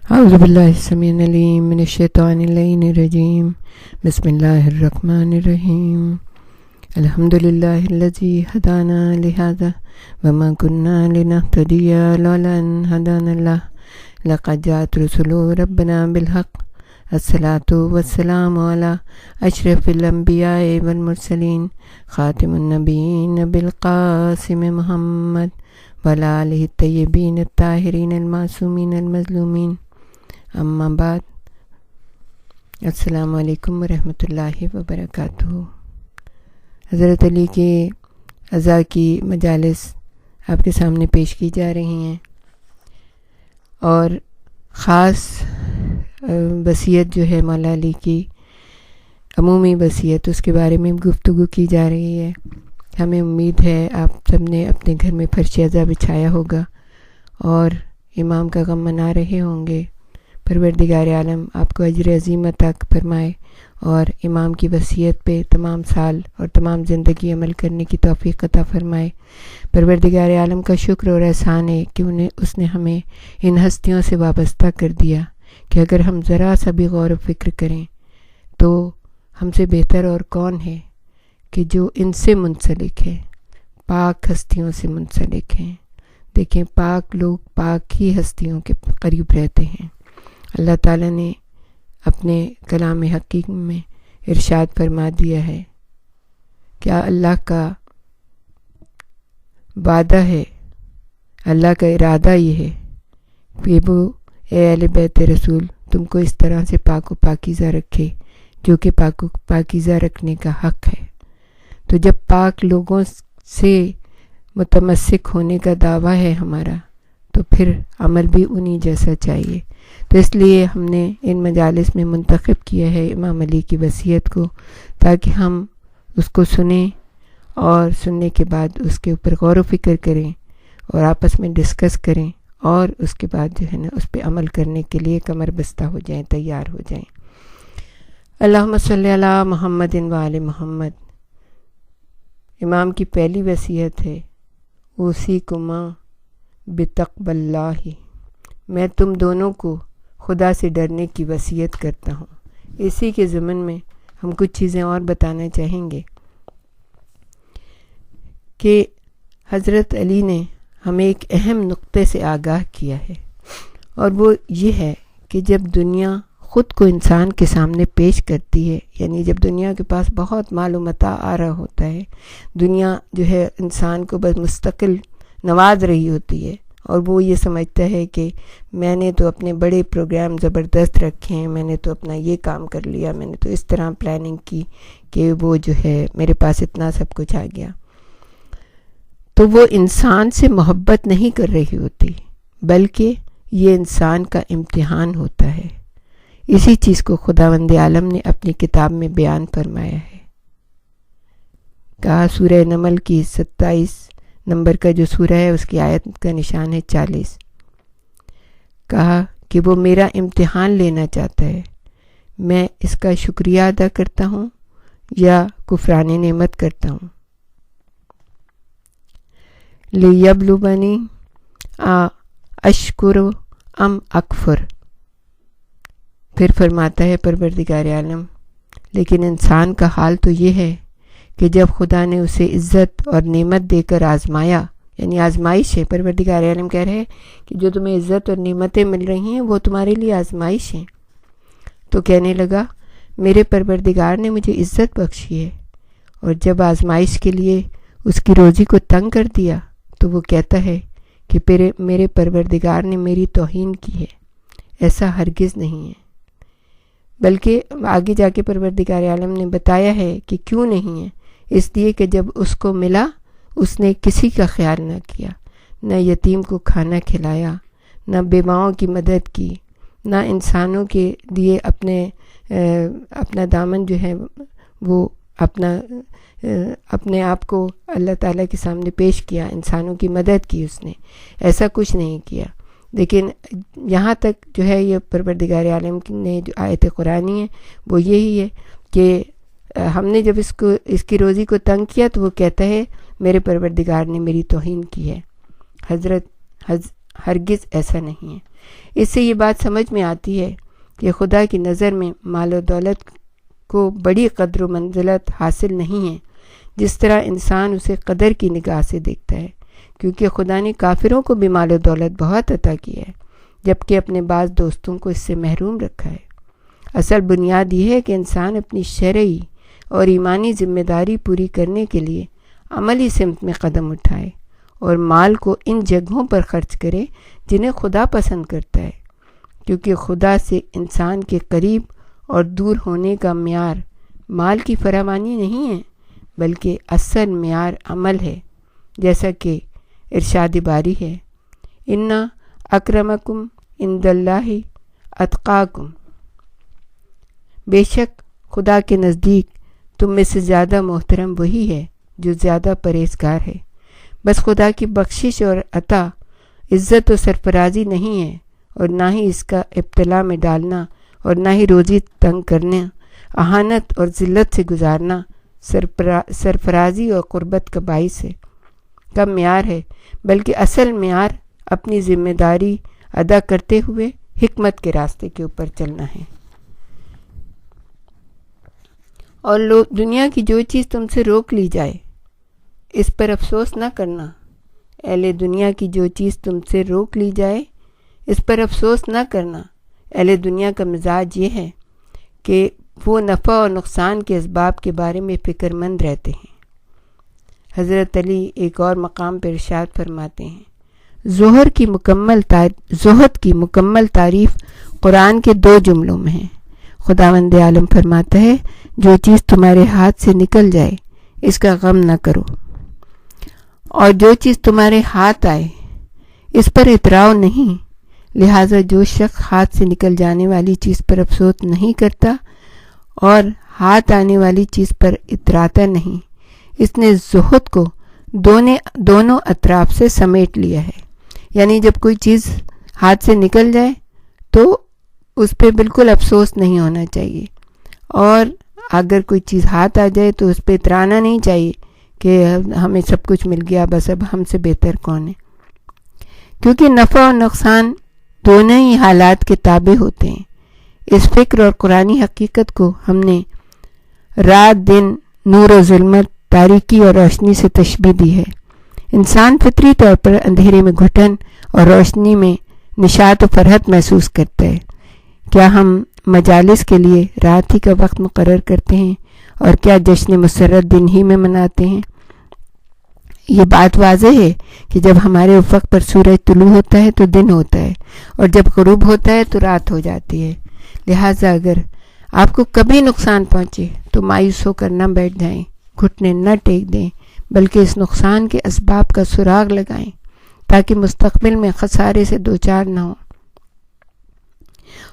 اعوذ باللہ السمیع العلیم من الشیطان اللعین الرجیم بسم اللہ الرحمن الرحیم الحمدللہ الذی ہدانا لہذا وما كنا لنهتدی لولا ان ہدانا اللہ لقد جاءت رسل ربنا بالحق الصلاة والسلام علی اشرف الانبیاء والمرسلین خاتم النبیین بالقاسم محمد وعلی آلہ الطیبین الطاہرین المعصومین المظلومین اما بعد السلام علیکم ورحمۃ اللہ وبرکاتہ۔ حضرت علی کے عزا کی مجالس آپ کے سامنے پیش کی جا رہی ہیں اور خاص وصیت جو ہے مولا علی کی عمومی وصیت، اس کے بارے میں گفتگو کی جا رہی ہے۔ ہمیں امید ہے آپ سب نے اپنے گھر میں فرش عزا بچھایا ہوگا اور امام کا غم منا رہے ہوں گے۔ پروردگار عالم آپ کو اجر عظیم عطا فرمائے اور امام کی وصیت پہ تمام سال اور تمام زندگی عمل کرنے کی توفیق عطا فرمائے۔ پروردگار عالم کا شکر اور احسان ہے کہ اس نے ہمیں ان ہستیوں سے وابستہ کر دیا کہ اگر ہم ذرا سا بھی غور و فکر کریں تو ہم سے بہتر اور کون ہے کہ جو ان سے منسلک ہے، پاک ہستیوں سے منسلک ہیں۔ دیکھیں، پاک لوگ پاک ہی ہستیوں کے قریب رہتے ہیں۔ اللہ تعالیٰ نے اپنے کلام حکیم میں ارشاد فرما دیا ہے، کیا اللہ کا وعدہ ہے، اللہ کا ارادہ یہ ہے کہ وہ اے اہل بیت رسول تم کو اس طرح سے پاک و پاکیزہ رکھے جو کہ پاک و پاکیزہ رکھنے کا حق ہے۔ تو جب پاک لوگوں سے متمسک ہونے کا دعویٰ ہے ہمارا، تو پھر عمل بھی انہی جیسا چاہیے۔ تو اس لیے ہم نے ان مجالس میں منتخب کیا ہے امام علی کی وصیت کو، تاکہ ہم اس کو سنیں اور سننے کے بعد اس کے اوپر غور و فکر کریں اور آپس میں ڈسکس کریں اور اس کے بعد جو ہے نا اس پہ عمل کرنے کے لیے کمر بستہ ہو جائیں، تیار ہو جائیں۔ اللہم صلی علی محمد و آل محمد۔ امام کی پہلی وصیت ہے، اوصیکما بتقوی اللہ، میں تم دونوں کو خدا سے ڈرنے کی وصیت کرتا ہوں۔ اسی کے ضمن میں ہم کچھ چیزیں اور بتانا چاہیں گے کہ حضرت علی نے ہمیں ایک اہم نقطے سے آگاہ کیا ہے، اور وہ یہ ہے کہ جب دنیا خود کو انسان کے سامنے پیش کرتی ہے، یعنی جب دنیا کے پاس بہت مال و متاع آ رہا ہوتا ہے، دنیا جو ہے انسان کو بس مستقل نواز رہی ہوتی ہے، اور وہ یہ سمجھتا ہے کہ میں نے تو اپنے بڑے پروگرام زبردست رکھے ہیں، میں نے تو اپنا یہ کام کر لیا، میں نے تو اس طرح پلاننگ کی کہ وہ جو ہے میرے پاس اتنا سب کچھ آ گیا، تو وہ انسان سے محبت نہیں کر رہی ہوتی، بلکہ یہ انسان کا امتحان ہوتا ہے۔ اسی چیز کو خداوند عالم نے اپنی کتاب میں بیان فرمایا ہے۔ کہا سورہ نمل کی 27 نمبر کا جو سورہ ہے اس کی آیت کا نشان ہے 40۔ کہا کہ وہ میرا امتحان لینا چاہتا ہے، میں اس کا شکریہ ادا کرتا ہوں یا کفران نعمت کرتا ہوں۔ لیبلونی اشکر ام اکفر۔ پھر فرماتا ہے پروردگار عالم، لیکن انسان کا حال تو یہ ہے کہ جب خدا نے اسے عزت اور نعمت دے کر آزمایا، یعنی آزمائش ہے، پروردگار عالم کہہ رہے ہیں کہ جو تمہیں عزت اور نعمتیں مل رہی ہیں وہ تمہارے لیے آزمائش ہیں، تو کہنے لگا میرے پروردگار نے مجھے عزت بخشی ہے، اور جب آزمائش کے لیے اس کی روزی کو تنگ کر دیا تو وہ کہتا ہے کہ میرے پروردگار نے میری توہین کی ہے۔ ایسا ہرگز نہیں ہے، بلکہ آگے جا کے پروردگار عالم نے بتایا ہے کہ کیوں نہیں ہے، اس لیے کہ جب اس کو ملا اس نے کسی کا خیال نہ کیا، نہ یتیم کو کھانا کھلایا، نہ بیواؤں کی مدد کی، نہ انسانوں کے لیے اپنا دامن جو ہے وہ اپنے آپ کو اللہ تعالیٰ کے سامنے پیش کیا، انسانوں کی مدد کی اس نے، ایسا کچھ نہیں کیا۔ لیکن یہاں تک جو ہے یہ پروردگار عالم نے جو آیت قرآنی ہے وہ یہی ہے کہ ہم نے جب اس کی روزی کو تنگ کیا تو وہ کہتا ہے میرے پروردگار نے میری توہین کی ہے۔ ہرگز ایسا نہیں ہے۔ اس سے یہ بات سمجھ میں آتی ہے کہ خدا کی نظر میں مال و دولت کو بڑی قدر و منزلت حاصل نہیں ہے، جس طرح انسان اسے قدر کی نگاہ سے دیکھتا ہے، کیونکہ خدا نے کافروں کو بھی مال و دولت بہت عطا کیا ہے، جبکہ اپنے بعض دوستوں کو اس سے محروم رکھا ہے۔ اصل بنیاد یہ ہے کہ انسان اپنی شرعی اور ایمانی ذمہ داری پوری کرنے کے لیے عملی سمت میں قدم اٹھائے اور مال کو ان جگہوں پر خرچ کرے جنہیں خدا پسند کرتا ہے، کیونکہ خدا سے انسان کے قریب اور دور ہونے کا معیار مال کی فراوانی نہیں ہے، بلکہ اصل معیار عمل ہے، جیسا کہ ارشاد باری ہے، ان اکرمکم عند اللہ اتقاکم، بے شک خدا کے نزدیک تم میں سے زیادہ محترم وہی ہے جو زیادہ پرہیزگار ہے۔ بس خدا کی بخشش اور عطا عزت و سرفرازی نہیں ہے، اور نہ ہی اس کا ابتلا میں ڈالنا اور نہ ہی روزی تنگ کرنا، اہانت اور ذلت سے گزارنا سرفرازی اور قربت کا باعث ہے، کا معیار ہے، بلکہ اصل معیار اپنی ذمہ داری ادا کرتے ہوئے حکمت کے راستے کے اوپر چلنا ہے۔ اور دنیا کی جو چیز تم سے روک لی جائے اس پر افسوس نہ کرنا۔ اہل دنیا کی جو چیز تم سے روک لی جائے اس پر افسوس نہ کرنا۔ اہل دنیا کا مزاج یہ ہے کہ وہ نفع اور نقصان کے اسباب کے بارے میں فکر مند رہتے ہیں۔ حضرت علی ایک اور مقام پر ارشاد فرماتے ہیں، زہد کی مکمل تعریف قرآن کے 2 جملوں میں ہے۔ خداوند عالم فرماتا ہے، جو چیز تمہارے ہاتھ سے نکل جائے اس کا غم نہ کرو، اور جو چیز تمہارے ہاتھ آئے اس پر اتراؤ نہیں۔ لہٰذا جو شخص ہاتھ سے نکل جانے والی چیز پر افسوس نہیں کرتا اور ہاتھ آنے والی چیز پر اتراتا نہیں، اس نے زہد کو دونوں اطراف سے سمیٹ لیا ہے۔ یعنی جب کوئی چیز ہاتھ سے نکل جائے تو اس پہ بالکل افسوس نہیں ہونا چاہیے، اور اگر کوئی چیز ہاتھ آ جائے تو اس پہ اترانا نہیں چاہیے کہ ہمیں سب کچھ مل گیا، بس اب ہم سے بہتر کون ہے، کیونکہ نفع اور نقصان دونوں ہی حالات کے تابع ہوتے ہیں۔ اس فکر اور قرآنی حقیقت کو ہم نے رات دن، نور و ظلمت، تاریکی اور روشنی سے تشبیہ دی ہے۔ انسان فطری طور پر اندھیرے میں گھٹن اور روشنی میں نشاط و فرحت محسوس کرتا ہے۔ کیا ہم مجالس کے لیے رات ہی کا وقت مقرر کرتے ہیں اور کیا جشن مسرت دن ہی میں مناتے ہیں؟ یہ بات واضح ہے کہ جب ہمارے افق پر سورج طلوع ہوتا ہے تو دن ہوتا ہے، اور جب غروب ہوتا ہے تو رات ہو جاتی ہے۔ لہٰذا اگر آپ کو کبھی نقصان پہنچے تو مایوس ہو کر نہ بیٹھ جائیں، گھٹنے نہ ٹیک دیں، بلکہ اس نقصان کے اسباب کا سراغ لگائیں تاکہ مستقبل میں خسارے سے دوچار نہ ہوں۔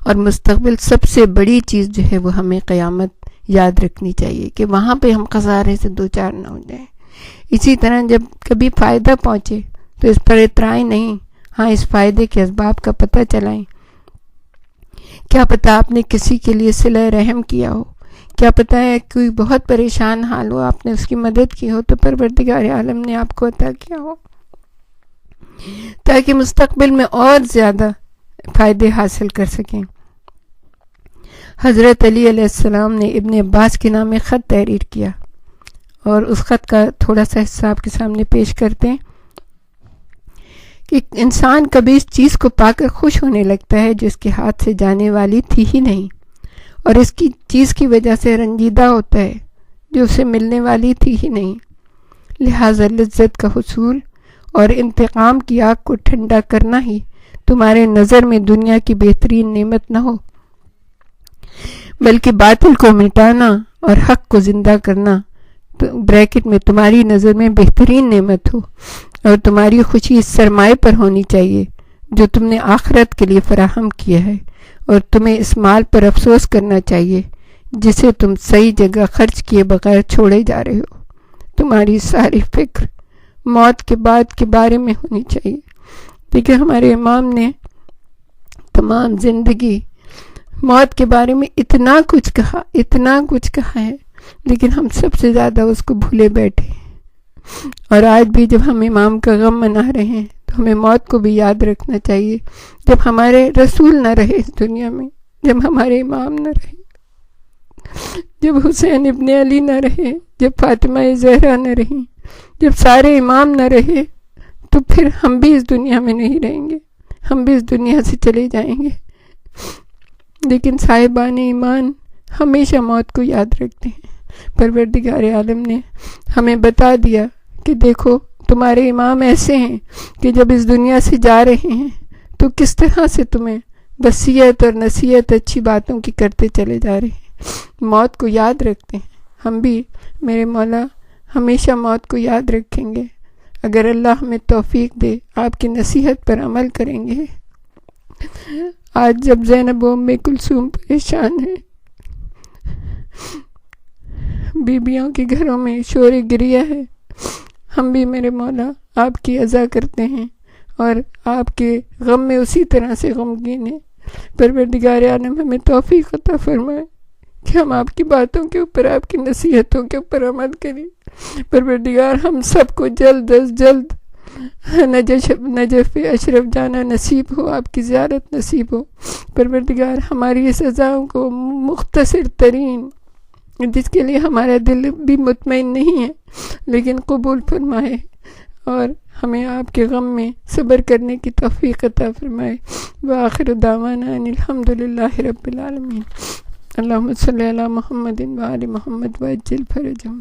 اور مستقبل سب سے بڑی چیز جو ہے وہ ہمیں قیامت یاد رکھنی چاہیے کہ وہاں پہ ہم خسارے سے دوچار نہ ہو جائیں۔ اسی طرح جب کبھی فائدہ پہنچے تو اس پر اترائیں نہیں، ہاں اس فائدے کے اسباب کا پتہ چلائیں۔ کیا پتہ آپ نے کسی کے لیے صلہ رحم کیا ہو، کیا پتہ ہے کوئی بہت پریشان حال ہو، آپ نے اس کی مدد کی ہو تو پروردگار عالم نے آپ کو عطا کیا ہو، تاکہ مستقبل میں اور زیادہ فائدے حاصل کر سکیں۔ حضرت علی علیہ السلام نے ابن عباس کے نام ایک خط تحریر کیا، اور اس خط کا تھوڑا سا حصہ آپ کے سامنے پیش کرتے ہیں کہ انسان کبھی اس چیز کو پا کر خوش ہونے لگتا ہے جو اس کے ہاتھ سے جانے والی تھی ہی نہیں، اور اس کی چیز کی وجہ سے رنجیدہ ہوتا ہے جو اسے ملنے والی تھی ہی نہیں۔ لہٰذا لذت کا حصول اور انتقام کی آگ کو ٹھنڈا کرنا ہی تمہارے نظر میں دنیا کی بہترین نعمت نہ ہو، بلکہ باطل کو مٹانا اور حق کو زندہ کرنا بریکٹ میں تمہاری نظر میں بہترین نعمت ہو، اور تمہاری خوشی اس سرمائے پر ہونی چاہیے جو تم نے آخرت کے لیے فراہم کیا ہے، اور تمہیں اس مال پر افسوس کرنا چاہیے جسے تم صحیح جگہ خرچ کیے بغیر چھوڑے جا رہے ہو۔ تمہاری ساری فکر موت کے بعد کے بارے میں ہونی چاہیے۔ دیکھیں ہمارے امام نے تمام زندگی موت کے بارے میں اتنا کچھ کہا ہے، لیکن ہم سب سے زیادہ اس کو بھولے بیٹھے، اور آج بھی جب ہم امام کا غم منا رہے ہیں تو ہمیں موت کو بھی یاد رکھنا چاہیے. جب ہمارے رسول نہ رہے اس دنیا میں، جب ہمارے امام نہ رہے، جب حسین ابن علی نہ رہے، جب فاطمہ زہرا نہ رہی، جب سارے امام نہ رہے، تو پھر ہم بھی اس دنیا میں نہیں رہیں گے، ہم بھی اس دنیا سے چلے جائیں گے. لیکن صاحبان ایمان ہمیشہ موت کو یاد رکھتے ہیں. پروردگار عالم نے ہمیں بتا دیا کہ دیکھو تمہارے امام ایسے ہیں کہ جب اس دنیا سے جا رہے ہیں تو کس طرح سے تمہیں وصیت اور نصیحت اچھی باتوں کی کرتے چلے جا رہے ہیں. موت کو یاد رکھتے ہیں. ہم بھی میرے مولا ہمیشہ موت کو یاد رکھیں گے. اگر اللہ ہمیں توفیق دے آپ کی نصیحت پر عمل کریں گے. آج جب زینب و ام کلثوم پریشان ہیں، بیبیوں کے گھروں میں شور گریہ ہے، ہم بھی میرے مولا آپ کی عزا کرتے ہیں اور آپ کے غم میں اسی طرح سے غمگین ہیں. پروردگار عالم ہمیں توفیق عطا فرمائے کہ ہم آپ کی باتوں کے اوپر، آپ کی نصیحتوں کے اوپر عمل کریں. پروردگار ہم سب کو جلد از جلد نجف اشرف جانا نصیب ہو، آپ کی زیارت نصیب ہو. پروردگار ہماری اس عزاؤں کو مختصر ترین، جس کے لیے ہمارا دل بھی مطمئن نہیں ہے، لیکن قبول فرمائے اور ہمیں آپ کے غم میں صبر کرنے کی توفیق عطا فرمائے. وآخر دعوانا ان الحمدللہ رب العالمین. اللہم صلی علی محمد و آل محمد وعجل فرجہم.